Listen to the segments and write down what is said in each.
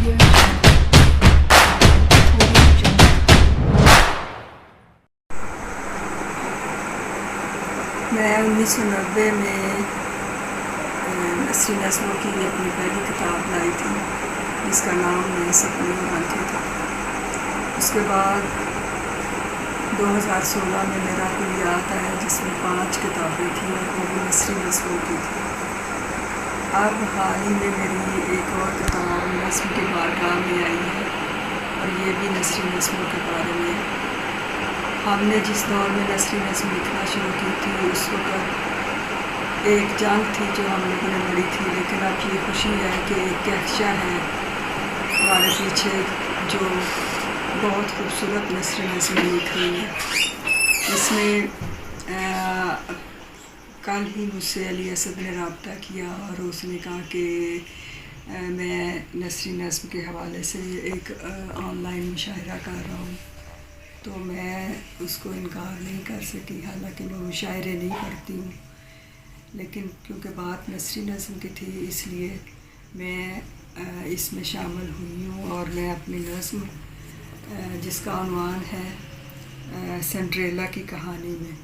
میں 1990 میں نسرین نسموں کی اپنی پہلی کتاب لائی تھی جس کا نام میں سپنے بانٹے تھا۔ اس کے بعد 2016 میں میرا کلیات آیا جس میں 5 کتابیں تھیں اور وہ بھی نسرین نسموں کی تھی۔ اب حال ہی میں میری ایک اور کتاب نظم کے بارگاہ میں آئی ہے اور یہ بھی نسرین نسموں کے بارے میں۔ ہم نے جس دور میں نثری نظم لکھنا شروع کی تھی اس وقت ایک جنگ تھی جو ہم لوگوں نے لڑی تھی، لیکن اب یہ خوشی ہے کہ ایک کہکشاں ہے ہمارے پیچھے جو بہت خوبصورت نثری نظم لکھ رہی ہے۔ اس میں کل ہی مجھ سے علی اسد نے رابطہ کیا اور اس نے کہا کہ میں نثری نظم کے حوالے سے ایک آن لائن مشاعرہ کر رہا ہوں، تو میں اس کو انکار نہیں کر سکی، حالانکہ میں مشاعرے نہیں پڑھتی ہوں، لیکن کیونکہ بات نثری نظم کی تھی اس لیے میں اس میں شامل ہوئی ہوں۔ اور میں اپنی نظم جس کا عنوان ہے سنڈریلا کی کہانی میں،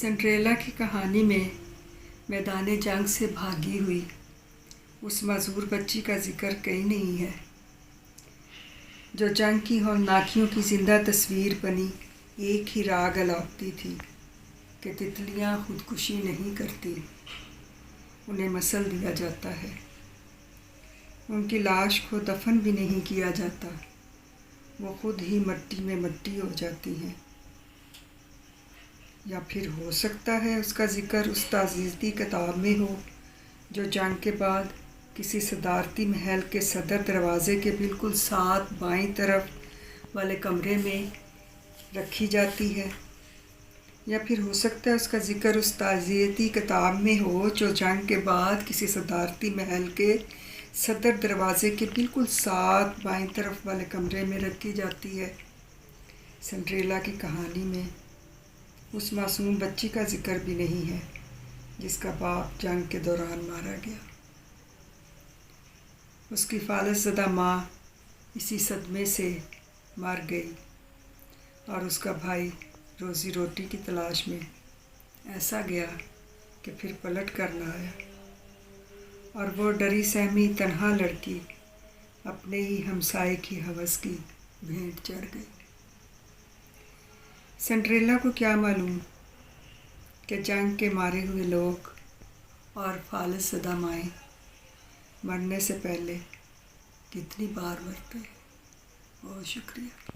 سنڈریلا کی کہانی میں میدان جنگ سے بھاگی ہوئی اس معذور بچی کا ذکر کہیں نہیں ہے، جو جنگ کی ہولناکیوں کی زندہ تصویر بنی ایک ہی راگ الاپتی تھی کہ تتلیاں خودکشی نہیں کرتی، انہیں مسل دیا جاتا ہے، ان کی لاش کو دفن بھی نہیں کیا جاتا، وہ خود ہی مٹی میں مٹی ہو جاتی ہیں۔ یا پھر ہو سکتا ہے اس کا ذکر اس تعزیتی کتاب میں ہو جو جنگ کے بعد کسی صدارتی محل کے صدر دروازے کے بالکل ساتھ بائیں طرف والے کمرے میں رکھی جاتی ہے۔ یا پھر ہو سکتا ہے اس کا ذکر اس تعزیتی کتاب میں ہو جو جنگ کے بعد کسی صدارتی محل کے صدر دروازے کے بالکل ساتھ بائیں طرف والے کمرے میں رکھی جاتی ہے۔ سنڈریلا کی کہانی میں اس معصوم بچی کا ذکر بھی نہیں ہے جس کا باپ جنگ کے دوران مارا گیا۔ اس کی فالج زدہ ماں اسی صدمے سے مر گئی اور اس کا بھائی روزی روٹی کی تلاش میں ایسا گیا کہ پھر پلٹ کر نہ آیا، اور وہ ڈری سہمی تنہا لڑکی اپنے ہی ہمسائے کی ہوس کی بھینٹ چڑھ گئی۔ سنڈریلا کو کیا معلوم کہ جنگ کے مارے ہوئے لوگ اور فالج زدہ مائیں مرنے سے پہلے کتنی بار مرتے ہیں۔ بہت شکریہ۔